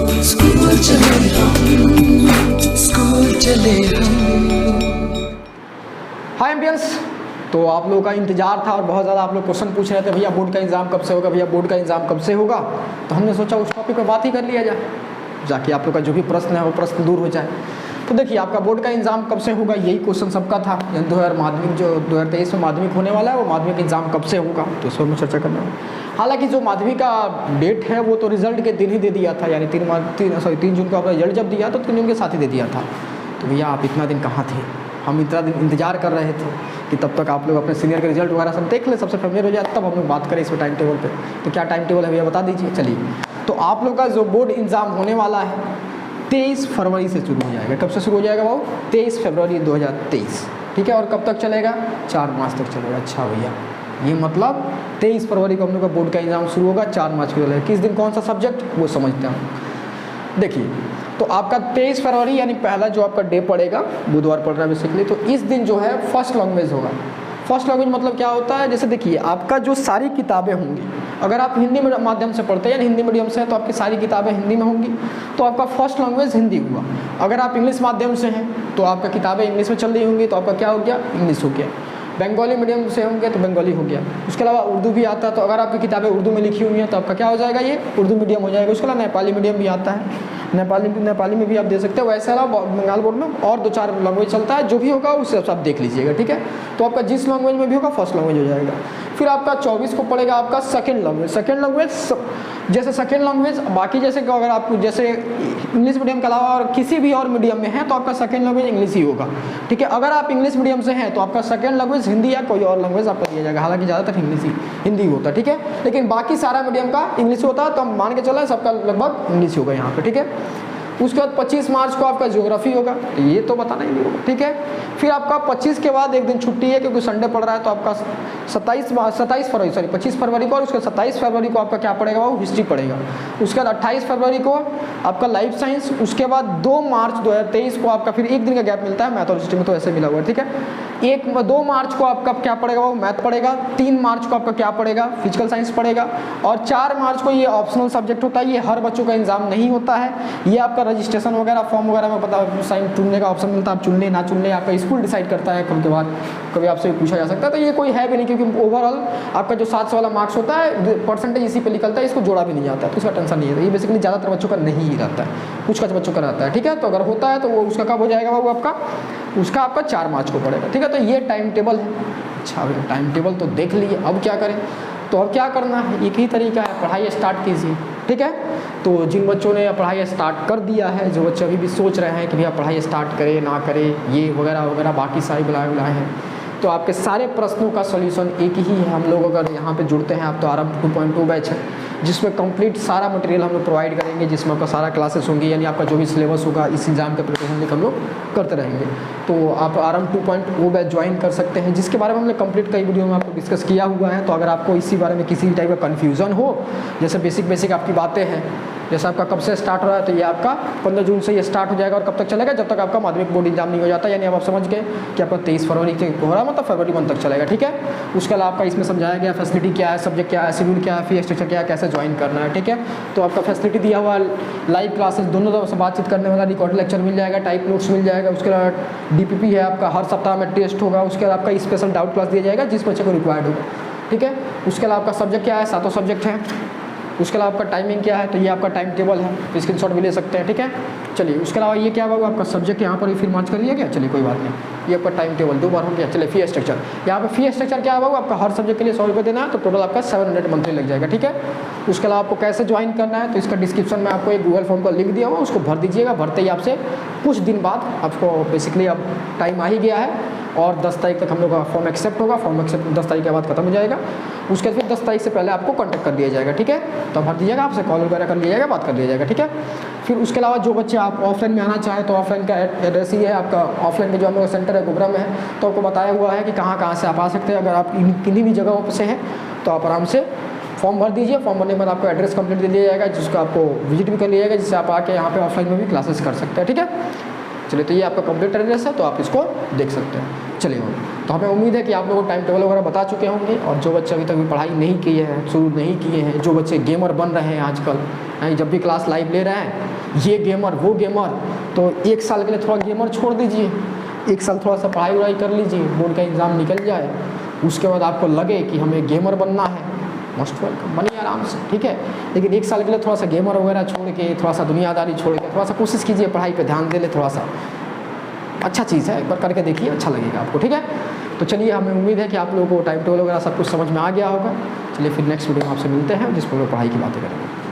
School चले हम, school चले हम। हाय एम्बियंस, तो आप लोगों का इंतजार था और बहुत ज़्यादा आप लोग क्वेश्चन पूछ रहे थे, भैया बोर्ड का एग्ज़ाम कब से होगा, भैया बोर्ड का एग्ज़ाम कब से होगा। तो हमने सोचा उस टॉपिक पर बात ही कर लिया जाए, जाके आप लोग का जो भी प्रश्न है वो प्रश्न दूर हो जाए। तो देखिए, आपका बोर्ड का एग्ज़ाम कब से होगा, यही क्वेश्चन सबका था। 2000 माध्यमिक जो 2023 में माध्यमिक होने वाला है, वो माध्यमिक एग्ज़ाम कब से होगा, तो इस पर मैं चर्चा करना है। हालांकि जो माध्यमिक का डेट है वो तो रिजल्ट के दिन ही दे दिया था, यानी 3 जून को आपका रिजल्ट जब दिया तो 3 जून के साथ ही दे दिया था। तो भैया आप इतना दिन कहाँ थे, हम इतना दिन इंतजार कर रहे थे कि तब तक आप लोग अपने सीनियर के रिजल्ट वगैरह सब देख ले, सबसे फेमिलियर हो जाए, तब हम लोग बात करें इस पर टाइम टेबल पे। तो क्या टाइम टेबल है भैया बता दीजिए। चलिए, तो आप लोग का जो बोर्ड एग्ज़ाम होने वाला है 23 फरवरी से शुरू हो जाएगा। कब से शुरू हो जाएगा बाबू? 23 फरवरी 2023, ठीक है। और कब तक चलेगा? 4 मार्च तक चलेगा। अच्छा भैया, ये मतलब 23 फरवरी को हम लोग का बोर्ड का एग्ज़ाम शुरू होगा, 4 मार्च को चलेगा। किस दिन कौन सा सब्जेक्ट, वो समझते हैं। देखिए, तो आपका 23 फरवरी यानी पहला जो आपका डे पड़ेगा, बुधवार पड़ रहा है बेसिकली, तो इस दिन जो है फर्स्ट लैंग्वेज होगा। फर्स्ट लैंग्वेज मतलब क्या होता है, जैसे देखिए आपका जो सारी किताबें होंगी, अगर आप हिंदी माध्यम से पढ़ते हैं यानी हिंदी मीडियम से हैं तो आपकी सारी किताबें हिंदी में होंगी, तो आपका फर्स्ट लैंग्वेज हिंदी हुआ। अगर आप इंग्लिश माध्यम से हैं तो आपका किताबें इंग्लिश में चल रही होंगी, तो आपका क्या हो गया? इंग्लिश हो गया। बंगाली मीडियम से होंगे तो बंगाली हो गया। उसके अलावा उर्दू भी आता है, तो अगर आपकी किताबें उर्दू में लिखी हुई हैं तो आपका क्या हो जाएगा? ये उर्दू मीडियम हो जाएगा। उसके अलावा नेपाली मीडियम भी आता है, नेपाली में भी आप दे सकते हो। वैसे अलावा बंगाल बोर्ड में और 2-4 लैंग्वेज चलता है, जो भी होगा उससे आप देख लीजिएगा, ठीक है। तो आपका जिस लैंग्वेज में भी होगा फर्स्ट लैंग्वेज हो जाएगा। फिर आपका 24 को पड़ेगा आपका सेकेंड लैंग्वेज। जैसे सेकेंड लैंग्वेज बाकी जैसे कि अगर आपको जैसे इंग्लिश मीडियम के अलावा और किसी भी और मीडियम में है तो आपका सेकेंड लैंग्वेज इंग्लिश ही होगा, ठीक है। अगर आप इंग्लिश मीडियम से हैं तो आपका सेकेंड लैंग्वेज हिंदी या कोई और लैंग्वेज आपका दिया जाएगा। हालांकि ज़्यादातर हिंदी होता है, ठीक है। लेकिन बाकी सारा मीडियम का इंग्लिश होता है, तो हम मान के चला सबका लगभग इंग्लिश होगा यहाँ पे, ठीक है। उसके बाद 25 मार्च को आपका ज्योग्राफी होगा, तो ये तो बताना ही नहीं होगा, ठीक है। फिर आपका 25 के बाद एक दिन छुट्टी है क्योंकि संडे पड़ रहा है, तो आपका 25 फरवरी को और उसके 27 फरवरी को आपका क्या पड़ेगा? वो हिस्ट्री पड़ेगा। उसके बाद 28 फरवरी को आपका लाइफ साइंस। उसके बाद 2 मार्च 2023 को आपका फिर एक दिन का गैप मिलता है, मैथ और हिस्ट्री में तो ऐसे मिला हुआ है, ठीक है। 2 मार्च को आपका क्या पड़ेगा? वो मैथ पड़ेगा। 3 मार्च को आपका क्या पड़ेगा? फिजिकल साइंस पड़ेगा। और 4 मार्च को ये ऑप्शनल सब्जेक्ट होता है, ये हर बच्चों का एग्जाम नहीं होता है। ये आपका रजिस्ट्रेशन वगैरह फॉर्म वगैरह में पता साइन चुनने का ऑप्शन मिलता है, आप चुनने ना चुनने आपका स्कूल डिसाइड करता है। उनके बाद कभी आपसे पूछा जा सकता है, तो ये कोई है भी नहीं, क्योंकि ओवरऑल आपका जो 700 वाला मार्क्स होता है परसेंटेज इसी पे निकलता है, इसको जोड़ा भी नहीं जाता है, तो उसका टेंशन नहीं है। ये बेसिकली ज़्यादातर बच्चों का नहीं ही रहता है, कुछ बच्चों का रहता है, ठीक है। तो अगर होता है तो वो उसका कब हो जाएगा? वो आपका 4 मार्च को पड़ेगा, ठीक है। तो ये टाइम टेबल है। अच्छा, टाइम टेबल तो देख लिए, अब क्या करें? तो अब क्या करना है, एक ही तरीका है, पढ़ाई स्टार्ट कीजिए, ठीक है। तो जिन बच्चों ने पढ़ाई स्टार्ट कर दिया है, जो बच्चे अभी भी सोच रहे हैं कि भैया पढ़ाई स्टार्ट करें ना करें, ये वगैरह वगैरह बाकी सारी बुलाए हैं, तो आपके सारे प्रश्नों का सॉल्यूशन एक ही है। हम लोग अगर यहाँ पे जुड़ते हैं आप तो आरंभ 2.2 बैच है, जिसमें कंप्लीट सारा मटेरियल हम लोग प्रोवाइड करेंगे, जिसमें आपका सारा क्लासेस होंगी, यानी आपका जो भी सिलेबस होगा इस एग्जाम के प्रिपरेशन हम लोग करते रहेंगे। तो आप आरंभ 2.0 बैच ज्वाइन कर सकते हैं, जिसके बारे में हमने कंप्लीट कई वीडियो में आपको डिस्कस किया हुआ है। तो अगर आपको इसी बारे में किसी टाइप का कन्फ्यूज़न हो, जैसे बेसिक आपकी बातें हैं, जैसे आपका कब से स्टार्ट हो रहा है, तो ये आपका 15 जून से ये स्टार्ट हो जाएगा और कब तक चलेगा? जब तक आपका माध्यमिक बोर्ड एग्जाम नहीं हो जाता, यानी अब आप समझ गए कि आपका 23 फरवरी से हो रहा मतलब फरवरी 1 तक चलेगा, ठीक है। उसके अलावा आपका इसमें समझाया गया फैसिलिटी क्या है, सब्जेक्ट क्या है, शेड्यूल क्या है, फी स्ट्रक्चर क्या है, कैसे ज्वाइन करना है, ठीक है। तो आपका फैसिलिटी दिया हुआ लाइव क्लासेस, दोनों से बातचीत करने वाला रिकॉर्ड लेक्चर मिल जाएगा, टाइप नोट्स मिल जाएगा। उसके अलावा DPP है आपका, हर सप्ताह में टेस्ट होगा। उसके अलावा आपका स्पेशल डाउट क्लास दिया जाएगा जिस बच्चे को रिक्वायर्ड होगा, ठीक है। उसके अलावा आपका सब्जेक्ट क्या है? 7 सब्जेक्ट हैं। उसके अलावा आपका टाइमिंग क्या है? तो ये आपका टाइम टेबल है, स्क्रीनशॉट भी ले सकते हैं, ठीक है। चलिए, उसके अलावा ये क्या होगा? आपका सब्जेक्ट यहाँ पर ही फिर मार्च कर लिया गया। चलिए कोई बात नहीं, ये आपका टाइम टेबल 2 बार हो गया। चलिए, फी स्ट्रक्चर, यहाँ पे फी स्ट्रक्चर क्या होगा? आपका हर सब्जेक्ट के लिए 100 रुपये देना है, तो टोटल आपका 700 मंथली लग जाएगा, ठीक है। उसके अलावा आपको कैसे ज्वाइन करना है, तो इसका डिस्क्रिप्शन में आपको एक गूगल फॉर्म का लिंक दिया हुआ, उसको भर दीजिएगा। भरते ही आपसे कुछ दिन बाद आपको बेसिकली अब टाइम आ ही गया है और 10 तारीख तक हम लोग का फॉर्म एक्सेप्ट होगा। फॉर्म एक्सेप्ट 10 तारीख के बाद खत्म हो जाएगा। उसके बाद फिर 10 तारीख से पहले आपको कॉन्टैक्ट कर दिया जाएगा, ठीक है। तो भर दीजिएगा, आपसे कॉल वगैरह कर लिया जाएगा, बात कर लिया जाएगा, ठीक है। फिर उसके अलावा जो बच्चे आप ऑफलाइन में आना चाहें तो ऑफलाइन का एड्रेस ही है आपका। ऑफलाइन में जो हम लोग सेंटर है गोबरा में है, तो आपको बताया हुआ है कि कहाँ से आप आ सकते हैं। अगर आप किन्हीं भी जगहों से हैं तो आप आराम से फॉर्म भर दीजिए। फॉर्म भरने के बाद आपको एड्रेस कंप्लीट दे दिया जाएगा, जिसको आपको विजिट भी कर लिया जाएगा, जिससे आप आके यहाँ पे ऑफलाइन में भी क्लासेस कर सकते हैं, ठीक है। चलिए, तो ये आपका कंप्लीट एड्रेस है, तो आप इसको देख सकते हैं। चलिए। तो हमें उम्मीद है कि आप लोगों को टाइम टेबल वगैरह बता चुके होंगे। और जो बच्चे अभी तक भी पढ़ाई नहीं की है, शुरू नहीं किए हैं, जो बच्चे गेमर बन रहे हैं आजकल, जब भी क्लास लाइव ले रहे हैं, ये गेमर वो गेमर, तो 1 साल के लिए थोड़ा गेमर छोड़ दीजिए, 1 साल थोड़ा सा पढ़ाई वढ़ाई कर लीजिए, बोर्ड का एग्ज़ाम निकल जाए, उसके बाद आपको लगे कि हमें गेमर बनना है, मोस्ट वेलकम, बनिए आराम से, ठीक है। लेकिन 1 साल के लिए थोड़ा सा गेमर वगैरह छोड़ के, थोड़ा सा दुनियादारी छोड़ के, थोड़ा सा कोशिश कीजिए पढ़ाई पे ध्यान दे ले, थोड़ा सा अच्छा चीज़ है, एक बार करके देखिए, अच्छा लगेगा आपको, ठीक है। तो चलिए, हमें उम्मीद है कि आप लोगों को टाइम टेबल वगैरह सब कुछ समझ में आ गया होगा। चलिए फिर नेक्स्ट वीडियो में आपसे मिलते हैं, जिस पर पढ़ाई की बातें करेंगे।